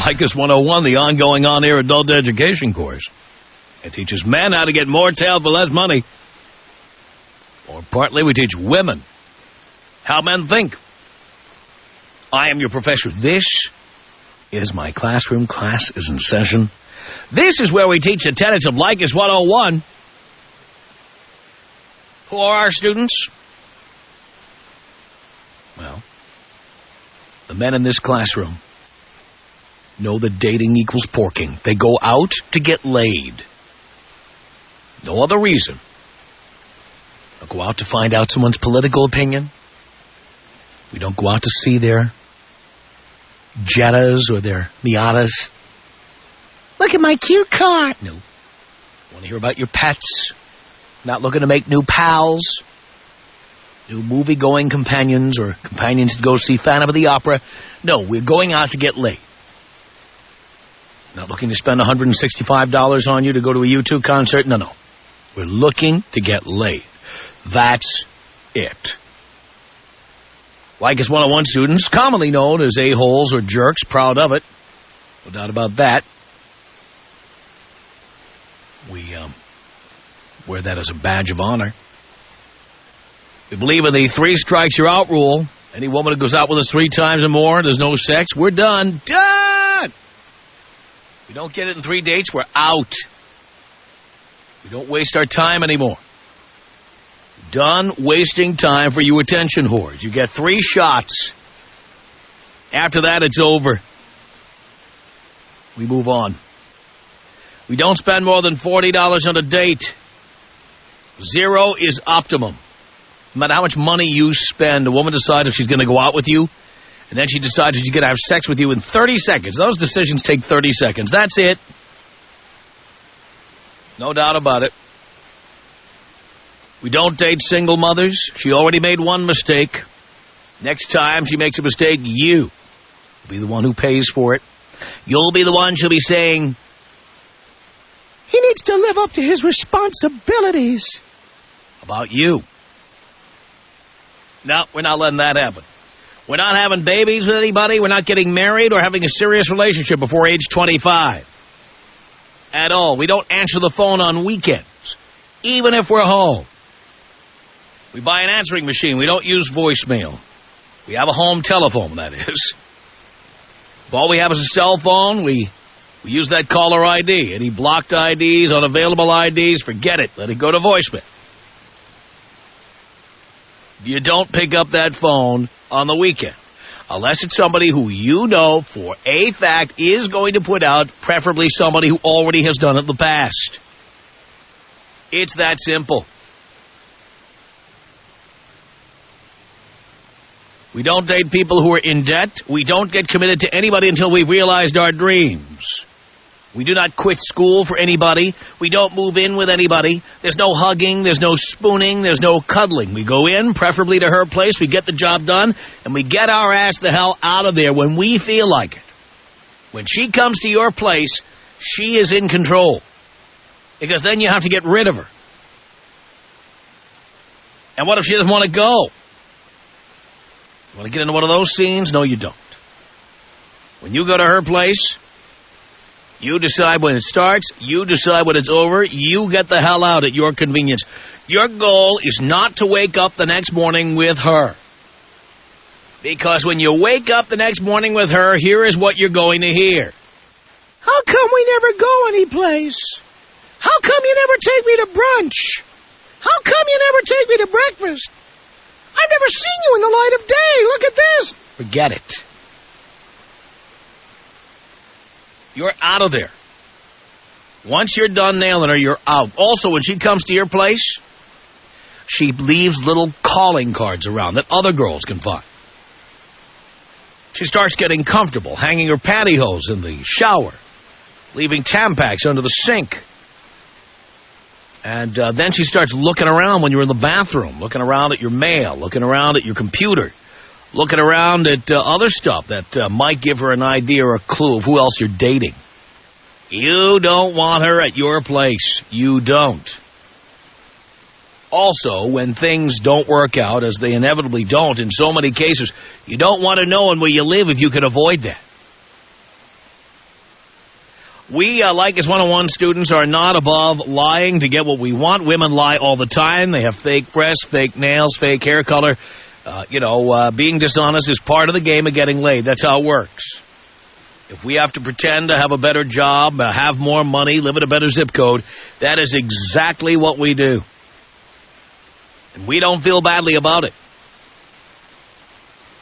Leykis 101, the ongoing on-air adult education course. It teaches men how to get more tail for less money. Or partly we teach women how men think. I am your professor. This is my classroom. Class is in session. This is where we teach the tenets of Leykis 101. Who are our students? Well, the men in this classroom know that dating equals porking. They go out to get laid. No other reason. They'll go out to find out someone's political opinion. We don't go out to see their Jettas or their Miatas. Look at my cute car. No. Want to hear about your pets. Not looking to make new pals. New movie-going companions or companions to go see Phantom of the Opera. No, we're going out to get laid. Not looking to spend $165 on you to go to a U2 concert. No. We're looking to get laid. That's it. Leykis 101 students, commonly known as a-holes or jerks, proud of it. No doubt about that. We wear that as a badge of honor. We believe in the 3 strikes you're out rule. Any woman who goes out with us 3 times or more, there's no sex, we're done. Done! We don't get it in 3 dates, we're out. We don't waste our time anymore. Done wasting time for you attention whores. You get 3 shots. After that, it's over. We move on. We don't spend more than $40 on a date. 0 is optimum. No matter how much money you spend, a woman decides if she's going to go out with you, and then she decides if she's going to have sex with you in 30 seconds. Those decisions take 30 seconds. That's it. No doubt about it. We don't date single mothers. She already made one mistake. Next time she makes a mistake, you'll be the one who pays for it. You'll be the one she'll be saying, he needs to live up to his responsibilities. About you. No, we're not letting that happen. We're not having babies with anybody. We're not getting married or having a serious relationship before age 25. At all. We don't answer the phone on weekends, even if we're home. We buy an answering machine. We don't use voicemail. We have a home telephone, that is. If all we have is a cell phone, we use that caller ID. Any blocked IDs, unavailable IDs, forget it. Let it go to voicemail. You don't pick up that phone on the weekend, unless it's somebody who you know for a fact is going to put out, preferably somebody who already has done it in the past. It's that simple. We don't date people who are in debt. We don't get committed to anybody until we've realized our dreams. We do not quit school for anybody. We don't move in with anybody. There's no hugging. There's no spooning. There's no cuddling. We go in, preferably to her place. We get the job done, and we get our ass the hell out of there when we feel like it. When she comes to your place, she is in control. Because then you have to get rid of her. And what if she doesn't want to go? You want to get into one of those scenes? No, you don't. When you go to her place, you decide when it starts, you decide when it's over, you get the hell out at your convenience. Your goal is not to wake up the next morning with her. Because when you wake up the next morning with her, here is what you're going to hear. How come we never go anyplace? How come you never take me to brunch? How come you never take me to breakfast? I've never seen you in the light of day. Look at this. Forget it. You're out of there. Once you're done nailing her, you're out. Also, when she comes to your place, she leaves little calling cards around that other girls can find. She starts getting comfortable, hanging her pantyhose in the shower, leaving Tampax under the sink. And then she starts looking around when you're in the bathroom, looking around at your mail, looking around at your computer, looking around at other stuff that might give her an idea or a clue of who else you're dating. You don't want her at your place. You don't. Also, when things don't work out, as they inevitably don't in so many cases, you don't want to know where you live if you can avoid that. We, Leykis 101 students, are not above lying to get what we want. Women lie all the time. They have fake breasts, fake nails, fake hair color. Being dishonest is part of the game of getting laid. That's how it works. If we have to pretend to have a better job, have more money, live in a better zip code, that is exactly what we do. And we don't feel badly about it.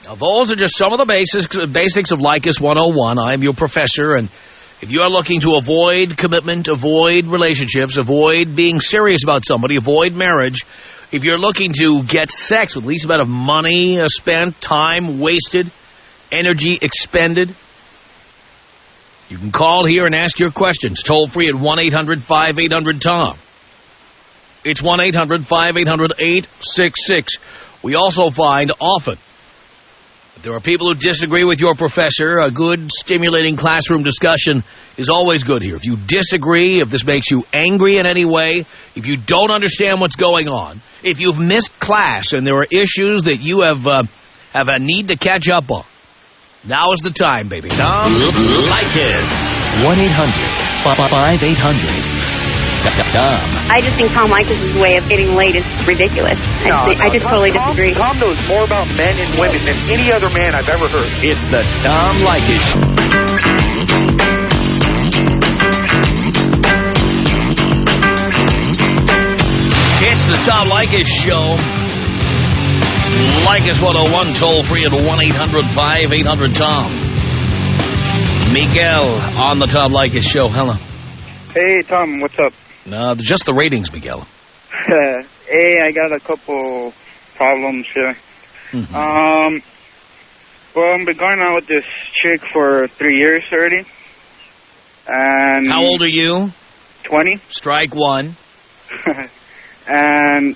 Now, those are just some of the basics of Leykis 101. I'm your professor, and if you are looking to avoid commitment, avoid relationships, avoid being serious about somebody, avoid marriage, if you're looking to get sex with least amount of money spent, time wasted, energy expended, you can call here and ask your questions. Toll free at 1-800-5800-TOM. It's 1-800-5800-866. We also find often that there are people who disagree with your professor. A good, stimulating classroom discussion is always good here. If you disagree, if this makes you angry in any way, if you don't understand what's going on, if you've missed class and there are issues that you have a need to catch up on, now is the time, baby. Tom Leykis. 1-800-5800-TOM. I just think Tom Leykis' way of getting laid is ridiculous. I just totally disagree. Tom knows more about men and women than any other man I've ever heard. It's the Tom Leykis Show. It's the Tom Leykis Show. Leykis 101, toll free at 1-800-5800-TOM. Miguel on the Tom Leykis Show. Hello. Hey, Tom, what's up? Just the ratings, Miguel. Hey, I got a couple problems here. Mm-hmm. Well, I've been going out with this chick for 3 years already. And how old are you? 20. Strike one. And,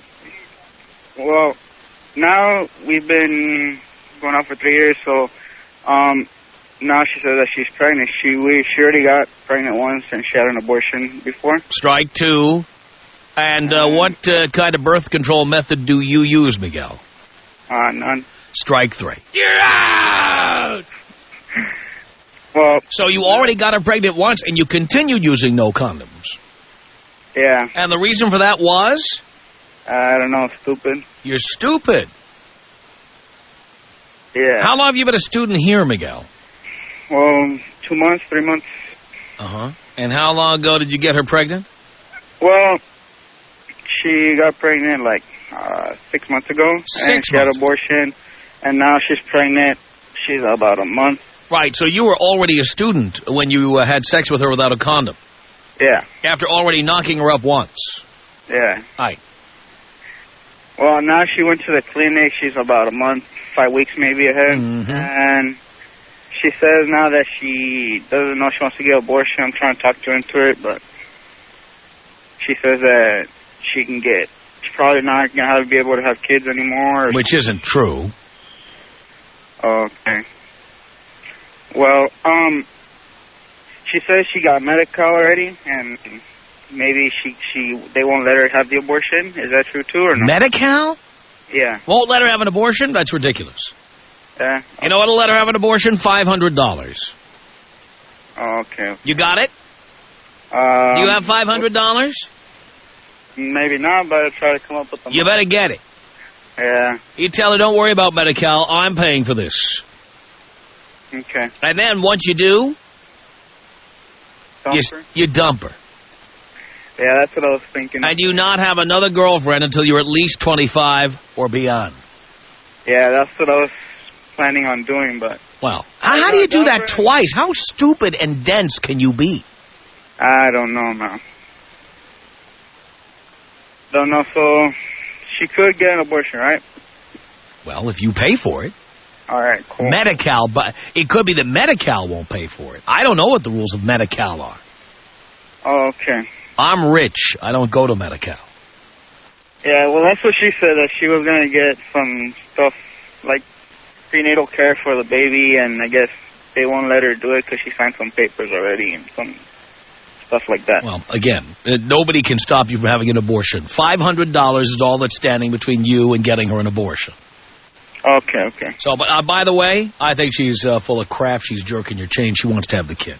well, now we've been going out for 3 years, so now she says that she's pregnant. She already got pregnant once, and she had an abortion before. Strike two. And what kind of birth control method do you use, Miguel? None. Strike three. You're out! Well, so you already got her pregnant once, and you continued using no condoms. Yeah. And the reason for that was? I don't know, stupid. You're stupid. Yeah. How long have you been a student here, Miguel? Well, 2 months, 3 months. Uh-huh. And how long ago did you get her pregnant? Well, she got pregnant like 6 months ago. And she had an abortion, and now she's pregnant. She's about a month. Right, so you were already a student when you had sex with her without a condom. Yeah. After already knocking her up once. Yeah. Right. Well, now she went to the clinic. She's about a month, 5 weeks maybe ahead. Mm-hmm. And she says now that she doesn't know she wants to get an abortion. I'm trying to talk her into it, but she says that she's probably not going to be able to have kids anymore. Which isn't true. Okay. Well, she says she got Medi-Cal already, and maybe they won't let her have the abortion. Is that true, too, or no? Medi-Cal? Yeah. Won't let her have an abortion? That's ridiculous. Yeah. You know what'll let her have an abortion? $500. Okay. You got it? Do you have $500? Maybe not, but I'll try to come up with the money. You better get it. Yeah. You tell her, don't worry about Medi-Cal. I'm paying for this. Okay. And then once you do, you dump her. Yeah, that's what I was thinking. And you not have another girlfriend until you're at least 25 or beyond. Yeah, that's what I was planning on doing, but... Well, how do you do that twice? How stupid and dense can you be? I don't know, man. Don't know, so she could get an abortion, right? Well, if you pay for it. All right, cool. Medi-Cal, but it could be that Medi-Cal won't pay for it. I don't know what the rules of Medi-Cal are. Oh, okay. I'm rich. I don't go to Medi-Cal. Yeah, well, that's what she said, that she was going to get some stuff like prenatal care for the baby, and I guess they won't let her do it because she signed some papers already and some stuff like that. Well, again, nobody can stop you from having an abortion. $500 is all that's standing between you and getting her an abortion. Okay, okay. So, but by the way, I think she's full of crap. She's jerking your chain. She wants to have the kid.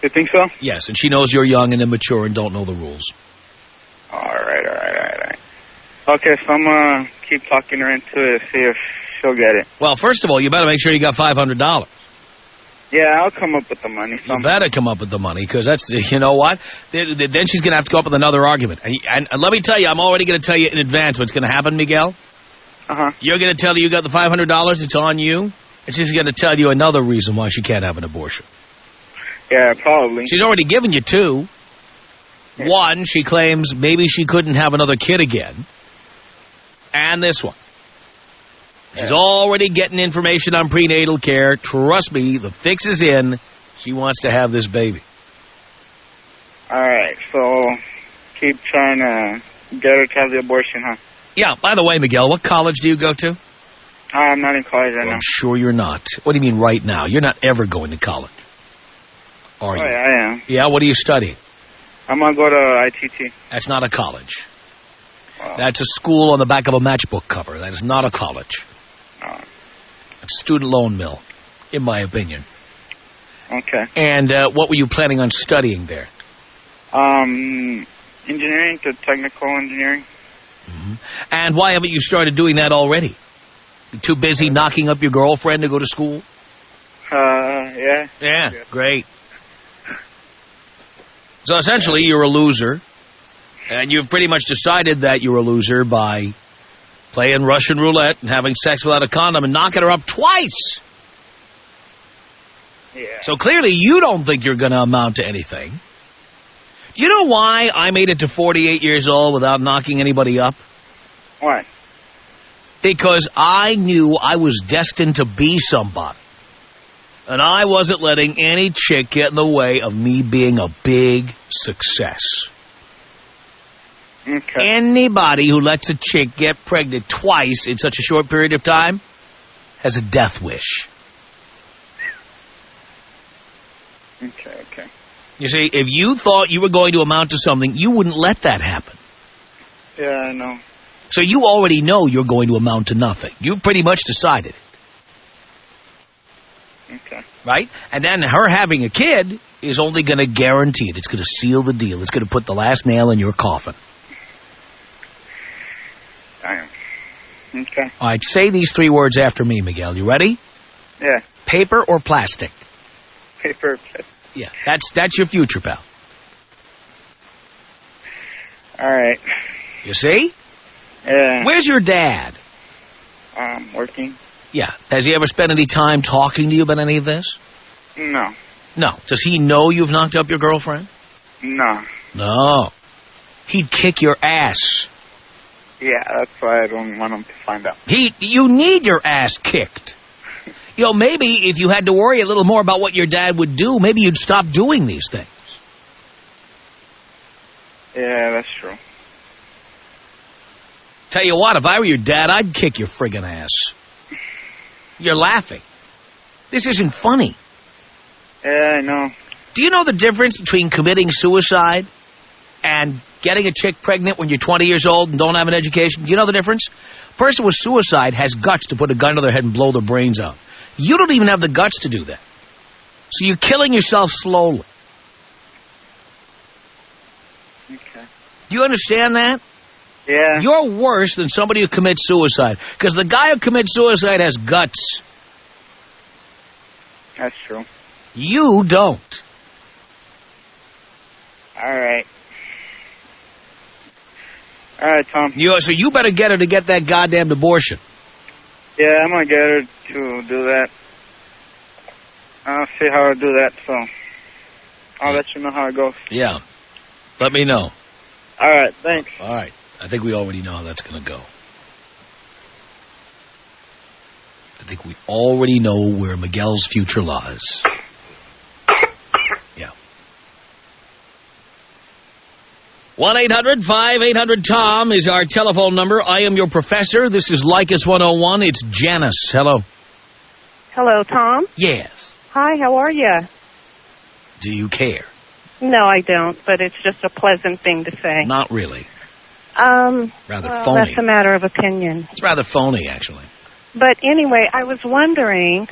You think so? Yes, and she knows you're young and immature and don't know the rules. All right. Okay, so I'm going to keep talking her into it, see if she'll get it. Well, first of all, you better make sure you got $500. Yeah, I'll come up with the money. You better come up with the money, because that's, you know what? Then she's going to have to come up with another argument. And let me tell you, I'm already going to tell you in advance what's going to happen, Miguel. Uh-huh. You're going to tell her you got the $500, it's on you, and she's going to tell you another reason why she can't have an abortion. Yeah, probably. She's already given you two. Yeah. One, she claims maybe she couldn't have another kid again. And this one. She's already getting information on prenatal care. Trust me, the fix is in. She wants to have this baby. All right, so keep trying to get her to have the abortion, huh? Yeah, by the way, Miguel, what college do you go to? I'm not in college right now. I'm sure you're not. What do you mean right now? You're not ever going to college. Are you? Yeah, I am. Yeah, what are you studying? I'm going to go to ITT. That's not a college. Wow. That's a school on the back of a matchbook cover. That is not a college. Oh. It's a student loan mill, in my opinion. Okay. And what were you planning on studying there? Engineering to technical engineering. Mm-hmm. And why haven't you started doing that already? You too busy knocking up your girlfriend to go to school? Yeah. Yeah, great. So essentially, you're a loser, and you've pretty much decided that you're a loser by playing Russian roulette and having sex without a condom and knocking her up twice. Yeah. So clearly, you don't think you're going to amount to anything. Do you know why I made it to 48 years old without knocking anybody up? Why? Because I knew I was destined to be somebody. And I wasn't letting any chick get in the way of me being a big success. Okay. Anybody who lets a chick get pregnant twice in such a short period of time has a death wish. Okay. You see, if you thought you were going to amount to something, you wouldn't let that happen. Yeah, I know. So you already know you're going to amount to nothing. You've pretty much decided it. Okay. Right? And then her having a kid is only going to guarantee it. It's going to seal the deal. It's going to put the last nail in your coffin. Okay. All right, say these three words after me, Miguel. You ready? Yeah. Paper or plastic? Paper. Yeah, that's your future, pal. All right. You see? Yeah. Where's your dad? Working. Yeah. Has he ever spent any time talking to you about any of this? No. No. Does he know you've knocked up your girlfriend? No. No. He'd kick your ass. Yeah, that's why I don't want him to find out. You need your ass kicked. You know, maybe if you had to worry a little more about what your dad would do, maybe you'd stop doing these things. Yeah, that's true. Tell you what, if I were your dad, I'd kick your friggin' ass. You're laughing. This isn't funny. Yeah, I know. Do you know the difference between committing suicide and getting a chick pregnant when you're 20 years old and don't have an education? Do you know the difference? A person with suicide has guts to put a gun to their head and blow their brains out. You don't even have the guts to do that. So you're killing yourself slowly. Okay. Do you understand that? Yeah. You're worse than somebody who commits suicide. Because the guy who commits suicide has guts. That's true. You don't. All right. All right, Tom. So you better get her to get that goddamn abortion. Yeah, I'm going to get her to do that. I'll see how I do that, so I'll let you know how it goes. Yeah. Let me know. All right, thanks. All right. I think we already know how that's going to go. I think we already know where Miguel's future lies. Yeah. 1-800-5800-TOM is our telephone number. I am your professor. This is Leykis 101. It's Janice. Hello. Hello, Tom. Yes. Hi, how are you? Do you care? No, I don't, but it's just a pleasant thing to say. Not really. Rather well, phony. that's a matter of opinion. It's rather phony, actually. But anyway, I was wondering,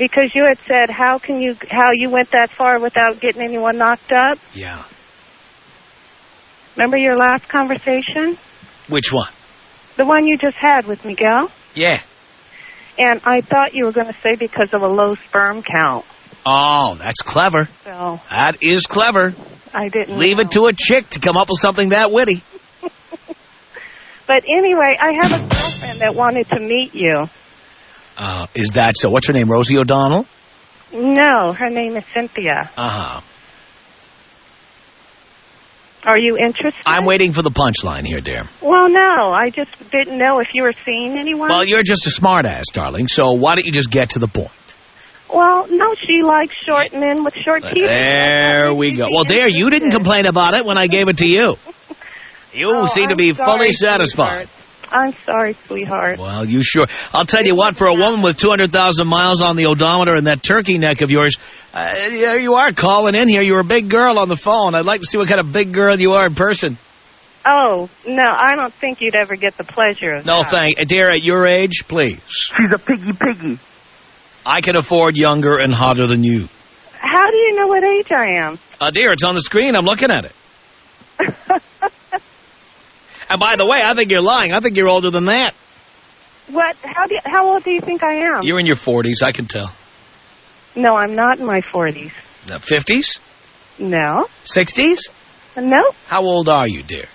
Because you had said, how you went that far without getting anyone knocked up? Yeah. Remember your last conversation? Which one? The one you just had with Miguel? Yeah. And I thought you were going to say because of a low sperm count. Oh, that's clever. So That is clever. I didn't Leave know. it to a chick to come up with something that witty. But anyway, I have a girlfriend that wanted to meet you. Is that so? What's her name, Rosie O'Donnell? No, her name is Cynthia. Uh-huh. Are you interested? I'm waiting for the punchline here, dear. Well, no, I just didn't know if you were seeing anyone. Well, you're just a smartass, darling, so why don't you just get to the point? Well, no, she likes short men with short teeth. There we go. Well, there, you didn't complain about it when I gave it to you. You seem to be fully satisfied. Sweetheart. I'm sorry, sweetheart. Well, you sure. I'll tell you what, for a woman with 200,000 miles on the odometer and that turkey neck of yours, yeah, you are calling in here. You're a big girl on the phone. I'd like to see what kind of big girl you are in person. Oh, no, I don't think you'd ever get the pleasure of No, that. dear, at your age, please. She's a piggy. I can afford younger and hotter than you. How do you know what age I am? Dear, it's on the screen. I'm looking at it. And by the way, I think you're lying. I think you're older than that. What? How old do you think I am? You're in your 40s, I can tell. No, I'm not in my 40s. 50s? No. 60s? No, How old are you, dear?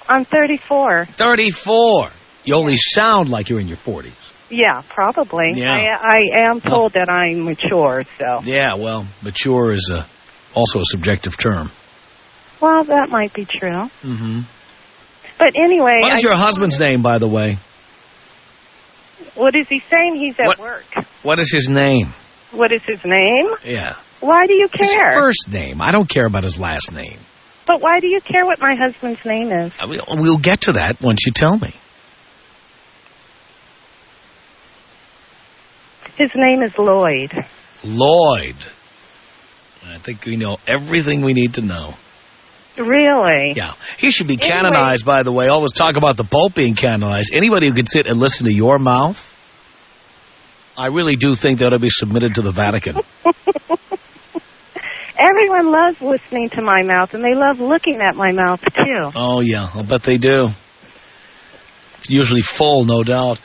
I'm 34. 34. You only sound like you're in your 40s. Yeah, probably. Yeah. I am told that I'm mature, so. Yeah, well, mature is also a subjective term. Well, that might be true. Mm-hmm. But anyway... What is your husband's name, by the way? What is he saying? He's at What? work. What is his name? What is his name? Yeah. Why do you His care? first name. I don't care about his last name. But why do you care what my husband's name is? We'll get to that once you tell me. His name is Lloyd. Lloyd. I think we know everything we need to know. Really? Yeah. He should be canonized, by the way. All this talk about the Pope being canonized. Anybody who can sit and listen to your mouth, I really do think that ought to be submitted to the Vatican. Everyone loves listening to my mouth, and they love looking at my mouth, too. Oh, yeah. I'll bet they do. It's usually full, no doubt.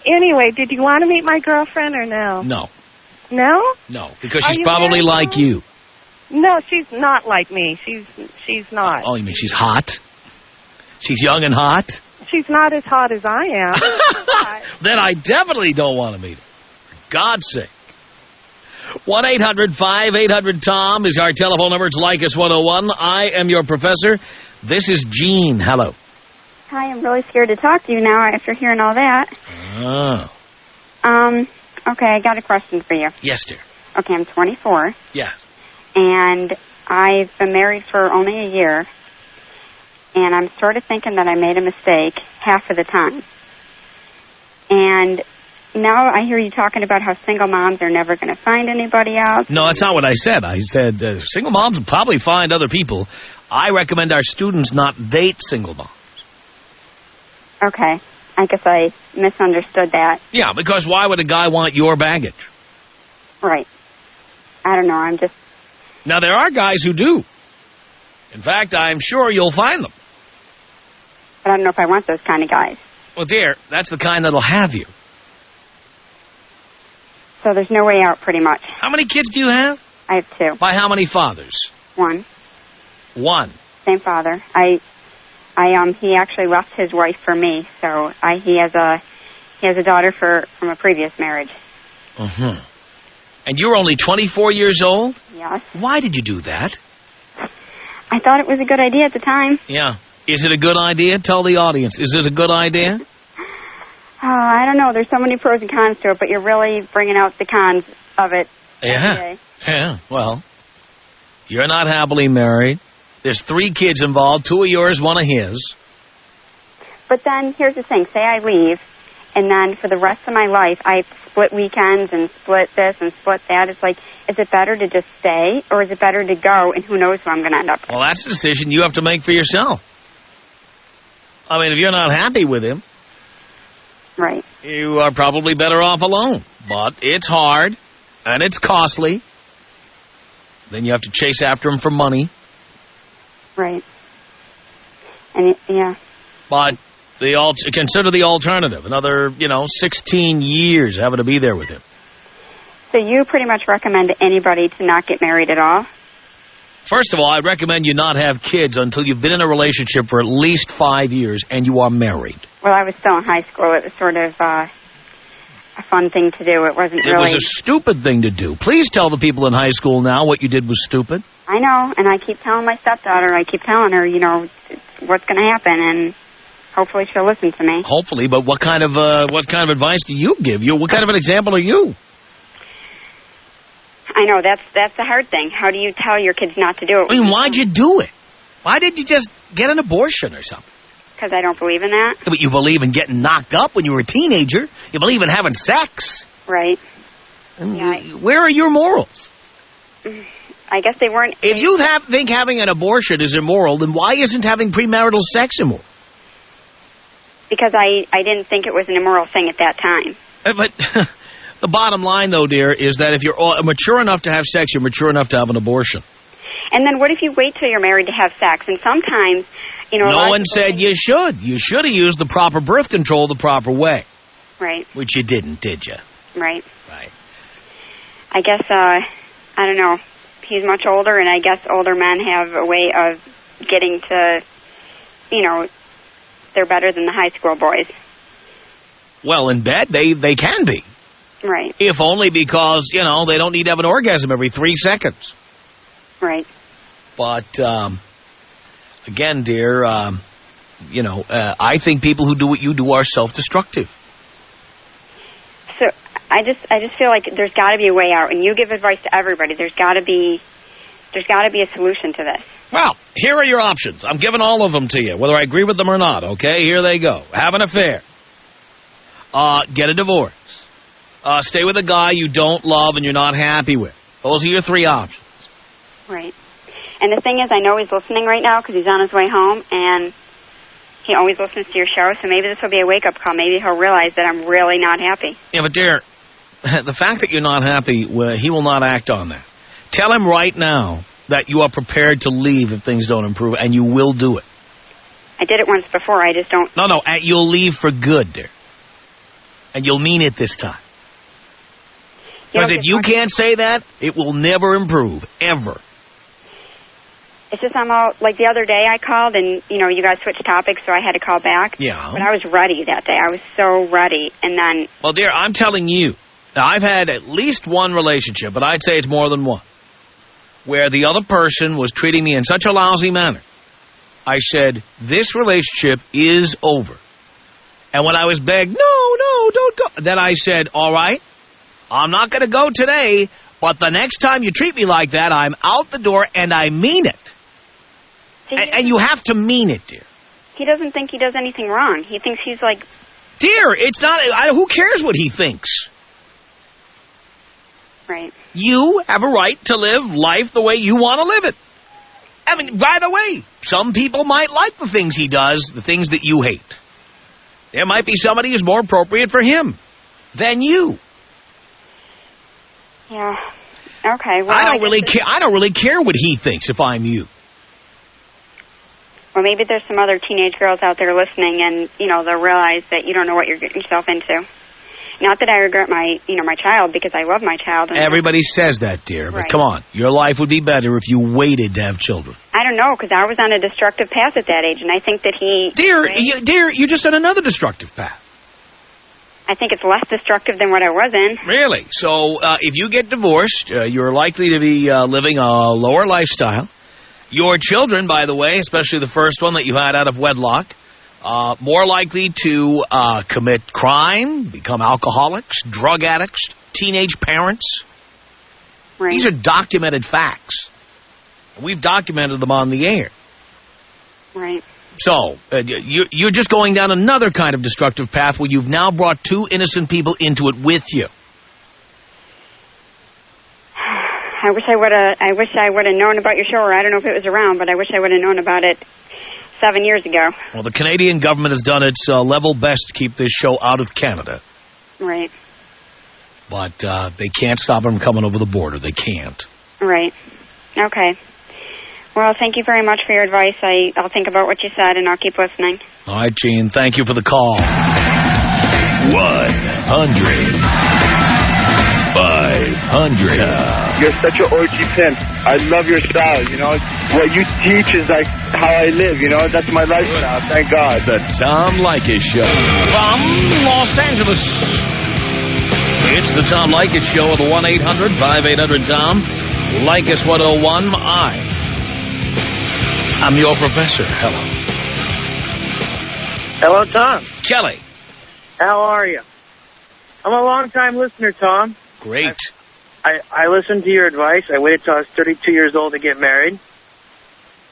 Anyway, did you want to meet my girlfriend or no? No. No? No, because Are she's you probably married like now? you. No, she's not like me. She's not. Oh, you mean she's hot? She's young and hot? She's not as hot as I am. Then I definitely don't want to meet her. For God's sake. 1-800-5800-TOM is our telephone number. It's Leykis 101. I am your professor. This is Jean. Hello. Hi, I'm really scared to talk to you now after hearing all that. Oh. Okay, I got a question for you. Yes, dear. Okay, I'm 24, Yes. and I've been married for only a year, and I'm sort of thinking that I made a mistake half of the time. And now I hear you talking about how single moms are never going to find anybody else. No, that's not what I said. I said single moms will probably find other people. I recommend our students not date single moms. Okay, I guess I misunderstood that. Yeah, because why would a guy want your baggage? Right. I don't know, I'm just... Now, there are guys who do. In fact, I'm sure you'll find them. But I don't know if I want those kind of guys. Well, dear, that's the kind that'll have you. So there's no way out, pretty much. How many kids do you have? I have two. By how many fathers? One. One. Same father. He actually left his wife for me, so he has a daughter from a previous marriage. Mm-hmm. And you're only 24 years old? Yes. Why did you do that? I thought it was a good idea at the time. Yeah. Is it a good idea? Tell the audience. Is it a good idea? I don't know. There's so many pros and cons to it, but you're really bringing out the cons of it every day. Yeah. Well, you're not happily married. There's 3 kids involved, 2 of yours, 1 of his. But then, here's the thing. Say I leave, and then for the rest of my life, I split weekends and split this and split that. It's like, is it better to just stay, or is it better to go, and who knows who I'm going to end up with? Well, that's a decision you have to make for yourself. I mean, if you're not happy with him, Right. you are probably better off alone. But it's hard. and it's costly. Then you have to chase after him for money. Right. And yeah. But consider the alternative. Another, 16 years having to be there with him. So you pretty much recommend anybody to not get married at all? First of all, I recommend you not have kids until you've been in a relationship for at least 5 years and you are married. Well, I was still in high school. It was sort of a fun thing to do. It wasn't really... It was a stupid thing to do. Please tell the people in high school now what you did was stupid. I know, and I keep telling my stepdaughter, I keep telling her, what's going to happen, and hopefully she'll listen to me. Hopefully, but what kind of advice do you give? What kind of an example are you? I know, that's the hard thing. How do you tell your kids not to do it? I mean, why'd you do it? Why did you just get an abortion or something? Because I don't believe in that. But you believe in getting knocked up when you were a teenager. You believe in having sex. Right. Yeah, where are your morals? I guess they weren't... If you think having an abortion is immoral, then why isn't having premarital sex immoral? Because I didn't think it was an immoral thing at that time. But the bottom line, though, dear, is that if you're mature enough to have sex, you're mature enough to have an abortion. And then what if you wait till you're married to have sex? And sometimes, no one said you should. You should have used the proper birth control the proper way. Right. Which you didn't, did you? Right. Right. I guess, I don't know. He's much older, and I guess older men have a way of getting to, they're better than the high school boys. Well, in bed, they can be. Right. If only because, they don't need to have an orgasm every 3 seconds. Right. But, again, dear, I think people who do what you do are self-destructive. So I just feel like there's got to be a way out, and you give advice to everybody. There's got to be a solution to this. Well, here are your options. I'm giving all of them to you, whether I agree with them or not, okay? Here they go. Have an affair. Get a divorce. Stay with a guy you don't love and you're not happy with. Those are your 3 options. Right. And the thing is, I know he's listening right now because he's on his way home, and he always listens to your show, so maybe this will be a wake-up call. Maybe he'll realize that I'm really not happy. Yeah, but dear, the fact that you're not happy, he will not act on that. Tell him right now that you are prepared to leave if things don't improve, and you will do it. I did it once before. I just don't... No, you'll leave for good, dear. And you'll mean it this time. Because if you can't say that, it will never improve, ever. It's just I'm all... Like the other day I called, and, you guys switched topics, so I had to call back. Yeah. But I was ready that day. I was so ready. And then... Well, dear, I'm telling you. Now, I've had at least one relationship, but I'd say it's more than one, where the other person was treating me in such a lousy manner. I said, this relationship is over. And when I was begged, no, don't go, then I said, all right, I'm not going to go today, but the next time you treat me like that, I'm out the door, and I mean it. And you have to mean it, dear. He doesn't think he does anything wrong. He thinks he's like... Dear, it's not... who cares what he thinks? Right. You have a right to live life the way you want to live it. I mean, by the way, some people might like the things he does, the things that you hate. There might be somebody who's more appropriate for him than you. Yeah. Okay. Well, I don't really care what he thinks if I'm you. Well, maybe there's some other teenage girls out there listening, and they'll realize that you don't know what you're getting yourself into. Not that I regret my child, because I love my child. And everybody says that, dear. But come on, your life would be better if you waited to have children. I don't know, because I was on a destructive path at that age, and I think that he... Dear, you're just on another destructive path. I think it's less destructive than what I was in. Really? So if you get divorced, you're likely to be living a lower lifestyle. Your children, by the way, especially the first one that you had out of wedlock, more likely to commit crime, become alcoholics, drug addicts, teenage parents. Right. These are documented facts. We've documented them on the air. Right. So, you're just going down another kind of destructive path where you've now brought 2 innocent people into it with you. I wish I would have known about your show, or I don't know if it was around, but I wish I would have known about it 7 years ago. Well, the Canadian government has done its level best to keep this show out of Canada. Right. But they can't stop him coming over the border. They can't. Right. Okay. Well, thank you very much for your advice. I'll think about what you said, and I'll keep listening. All right, Gene. Thank you for the call. 100. 500. You're such an orgy pimp. I love your style, you know. What you teach is like how I live, you know. That's my lifestyle, thank God. The Tom Leykis Show. From Los Angeles, it's the Tom Leykis Show with the 1-800-5800-TOM. Leykis 101. I'm your professor. Hello. Hello, Tom. Kelly. How are you? I'm a long-time listener, Tom. Great. I listened to your advice. I waited till I was 32 years old to get married.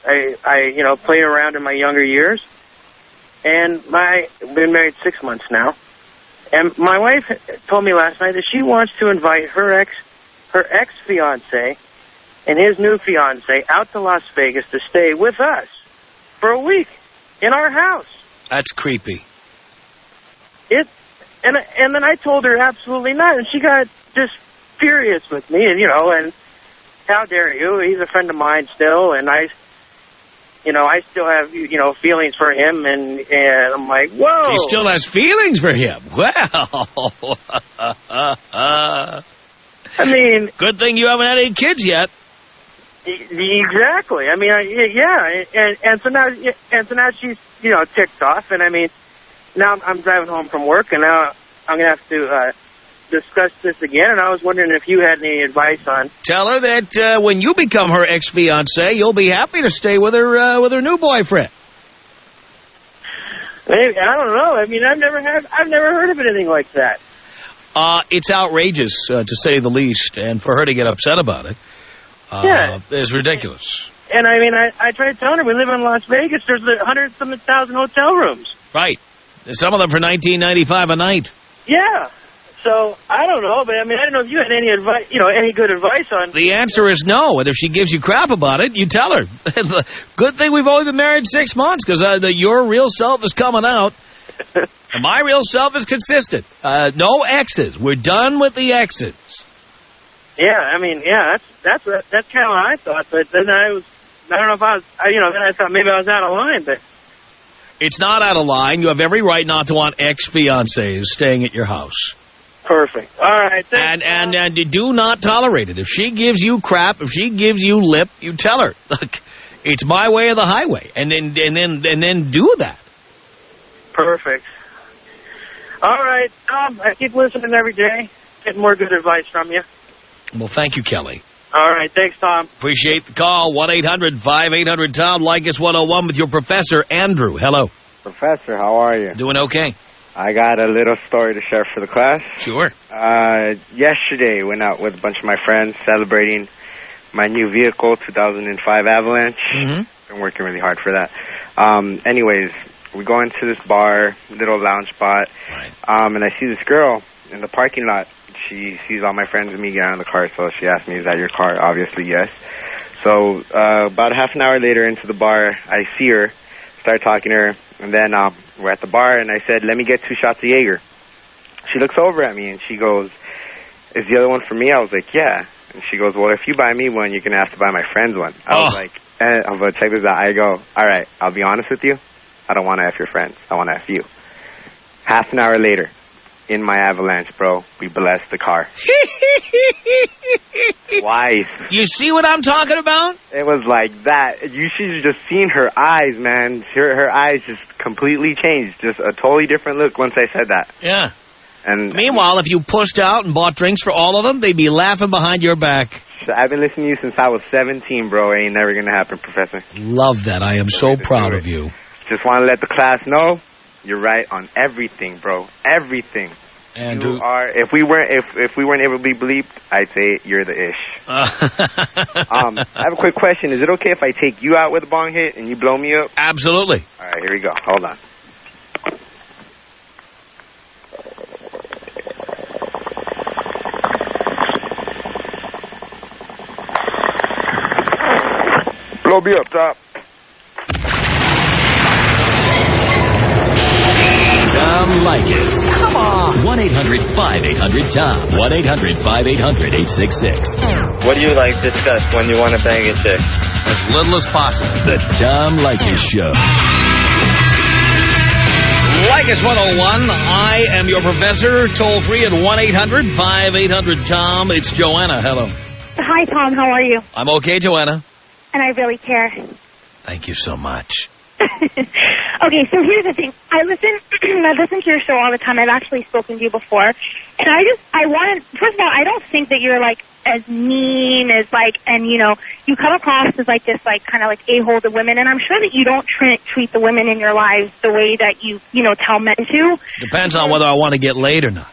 I played around in my younger years. And I've been married 6 months now. And my wife told me last night that she wants to invite her ex-fiancé and his new fiancé out to Las Vegas to stay with us for a week in our house. That's creepy. And then I told her absolutely not, and she got just furious with me, and how dare you? He's a friend of mine still, and I still have feelings for him, and I'm like, whoa. He still has feelings for him. Well, I mean, good thing you haven't had any kids yet. Exactly. I mean, and so now she's ticked off, and I mean, now I'm driving home from work, and now I'm gonna have to discuss this again. And I was wondering if you had any advice on. Tell her that when you become her ex-fiancé, you'll be happy to stay with her new boyfriend. Maybe, I don't know. I mean, I've never heard of anything like that. It's outrageous, to say the least, and for her to get upset about it. It's ridiculous. And I mean, I tried telling her we live in Las Vegas. There's 100,000 hotel rooms. Right. Some of them for $19.95 a night. Yeah. So I don't know, but I mean, I don't know if you had any advice, any good advice on. The answer is no, and if she gives you crap about it, you tell her. Good thing we've only been married 6 months, because your real self is coming out, and my real self is consistent. No exes. We're done with the exes. Yeah, I mean, that's kind of what I thought, but then I don't know if I was, then I thought maybe I was out of line, but. It's not out of line. You have every right not to want ex-fiancés staying at your house. Perfect. All right. Thanks, and do not tolerate it. If she gives you crap, if she gives you lip, you tell her, look, it's my way or the highway, and then do that. Perfect. All right, Tom. I keep listening every day, getting more good advice from you. Well, thank you, Kelly. All right. Thanks, Tom. Appreciate the call. 1-800-5800-TOM. Leykis 101 with your Professor Andrew. Hello. Professor, how are you? Doing okay. I got a little story to share for the class. Sure. Yesterday, went out with a bunch of my friends celebrating my new vehicle, 2005 Avalanche. Mm-hmm. Been working really hard for that. Anyways, we go into this bar, little lounge spot, right. And I see this girl in the parking lot. She sees all my friends and me get out of the car, so she asked me, is that your car? Obviously, yes. So about half an hour later into the bar, I see her, start talking to her, and then we're at the bar, and I said, let me get 2 shots of Jaeger. She looks over at me, and she goes, is the other one for me? I was like, yeah. And she goes, well, if you buy me one, you're going to have to buy my friends one. I was like, but check this out. I go, all right, I'll be honest with you. I don't want to F your friends. I want to F you. Half an hour later, in my Avalanche, bro, we blessed the car. Twice. You see what I'm talking about? It was like that. You should have just seen her eyes, man. Her eyes just completely changed. Just a totally different look once I said that. Yeah. And meanwhile, if you pushed out and bought drinks for all of them, they'd be laughing behind your back. I've been listening to you since I was 17, bro. It ain't never going to happen, Professor. Love that. I am so proud of you. Just want to let the class know you're right on everything, bro. Everything. And you are. If we weren't able to be bleeped, I'd say you're the ish. I have a quick question. Is it okay if I take you out with a bong hit and you blow me up? Absolutely. All right, here we go. Hold on. Blow me up, Top. Tom Leykis. Come on. 1-800-5800-TOM. 1-800-5800-866. What do you like discuss when you want to bang a chick? As little as possible. The Tom Leykis Show. Leykis 101. I am your professor. Toll free at 1-800-5800-TOM. It's Joanna. Hello. Hi, Tom. How are you? I'm okay, Joanna. And I really care. Thank you so much. Okay, so here's the thing. I listen to your show all the time. I've actually spoken to you before. And first of all, I don't think that you're, like, as mean as, like, and, you know, you come across as, like, this, like, kind of, like, a-hole to women. And I'm sure that you don't treat the women in your lives the way that you tell men to. Depends on whether I want to get laid or not.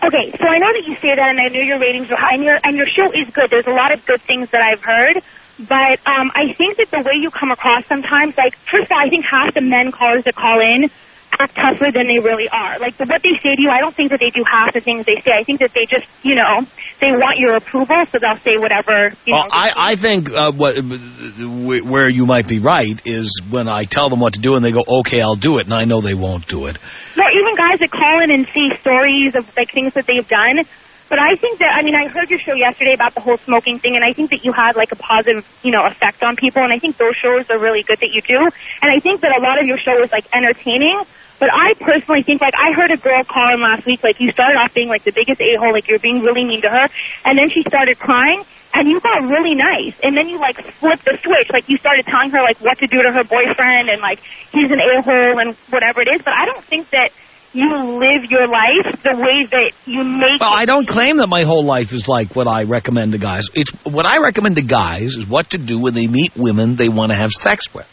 Okay, so I know that you say that, and I know your ratings are high, and your show is good. There's a lot of good things that I've heard. But I think that the way you come across sometimes, like, first of all, I think half the men callers that call in act tougher than they really are. Like, what they say to you, I don't think that they do half the things they say. I think that they just, they want your approval, so they'll say whatever. I think where you might be right is when I tell them what to do and they go, okay, I'll do it, and I know they won't do it. No, even guys that call in and see stories of, like, things that they've done. But I think that, I heard your show yesterday about the whole smoking thing, and I think that you had, like, a positive, effect on people, and I think those shows are really good that you do. And I think that a lot of your show is, like, entertaining. But I personally think, like, I heard a girl call in last week, like, you started off being, like, the biggest a-hole, like, you're being really mean to her, and then she started crying, and you got really nice. And then you, like, flipped the switch. Like, you started telling her, like, what to do to her boyfriend, and, like, he's an a-hole and whatever it is. But I don't think that you live your life the way that you make Well, I don't claim that my whole life is like what I recommend to guys. It's what I recommend to guys is what to do when they meet women they want to have sex with.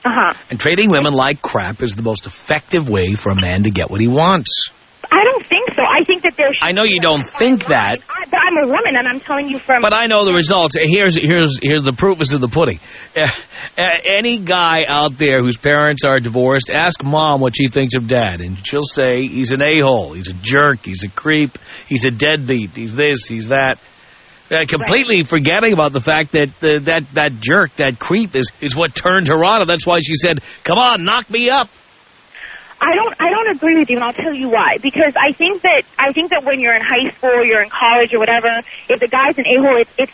Uh-huh. And treating women like crap is the most effective way for a man to get what he wants. I don't think so. I think that there's... I know you don't think that. But I'm a woman, and I'm telling you from... But I know the results. Here's the proof is in the pudding. Any guy out there whose parents are divorced, ask mom what she thinks of dad, and she'll say he's an a-hole, he's a jerk, he's a creep, he's a deadbeat, he's this, he's that. Completely forgetting about the fact that that jerk, that creep, is what turned her on. That's why she said, come on, knock me up. I don't agree with you, and I'll tell you why. Because I think that when you're in high school, you're in college or whatever, if the guy's an a-hole, it's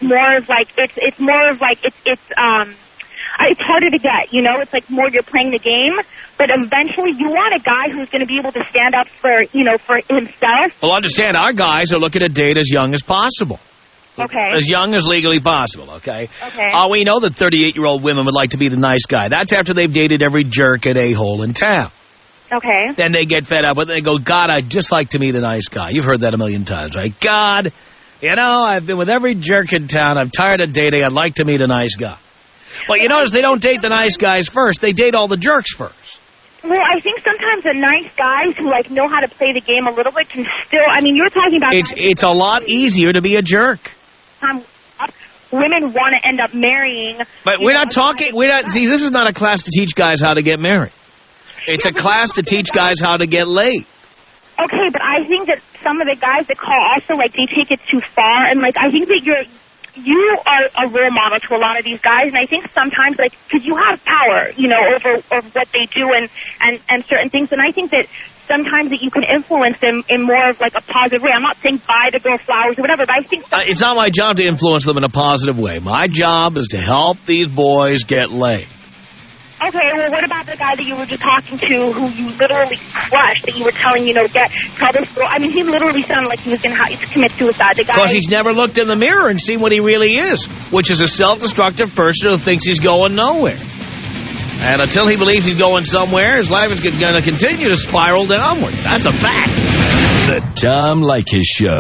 harder to get. It's like more you're playing the game. But eventually, you want a guy who's going to be able to stand up for himself. Well, understand, our guys are looking to date as young as possible. Okay. As young as legally possible, okay? Okay. We know that 38-year-old women would like to be the nice guy. That's after they've dated every jerk and a-hole in town. Okay. Then they get fed up with it. They go, God, I'd just like to meet a nice guy. You've heard that a million times, right? God, I've been with every jerk in town. I'm tired of dating. I'd like to meet a nice guy. Well, you notice they don't date the nice guys first. They date all the jerks first. Well, I think sometimes the nice guys who, like, know how to play the game a little bit can still... you're talking about... It's a lot easier to be a jerk. Women want to end up marrying... But we're not talking... See, this is not a class to teach guys how to get married. It's a class to teach guys how to get laid. Okay, but I think that some of the guys that call also, like, they take it too far. And, like, I think that you are a role model to a lot of these guys. And I think sometimes, like, because you have power, over what they do and certain things. And I think that sometimes that you can influence them in more of, like, a positive way. I'm not saying buy the girl flowers or whatever, but I think... it's not my job to influence them in a positive way. My job is to help these boys get laid. Okay, well, what about the guy that you were just talking to who you literally crushed, that you were telling, tell this girl? He literally sounded like he was going to commit suicide. The guy... Because he's never looked in the mirror and seen what he really is, which is a self-destructive person who thinks he's going nowhere. And until he believes he's going somewhere, his life is going to continue to spiral downward. That's a fact. The Tom Leykis Show.